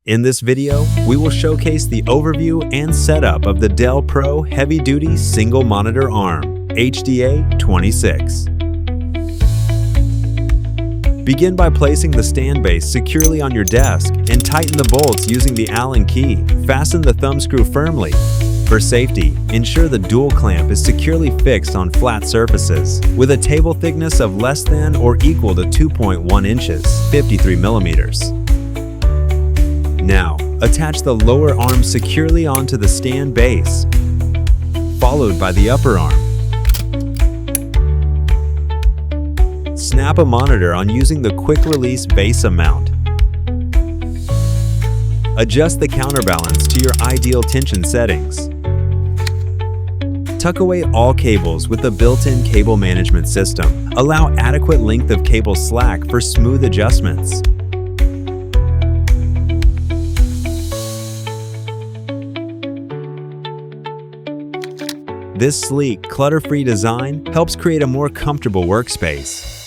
In this video, we will showcase the overview and setup of the Dell Pro Heavy-Duty Single Monitor ARM HDA26. Begin by placing the stand base securely on your desk and tighten the bolts using the Allen key. Fasten the thumb screw firmly. For safety, ensure the dual clamp is securely fixed on flat surfaces with a table thickness of less than or equal to 2.1 inches, 53 millimeters. Now, attach the lower arm securely onto the stand base, followed by the upper arm. Snap a monitor on using the quick-release VESA mount. Adjust the counterbalance to your ideal tension settings. Tuck away all cables with the built-in cable management system. Allow adequate length of cable slack for smooth adjustments. This sleek, clutter-free design helps create a more comfortable workspace.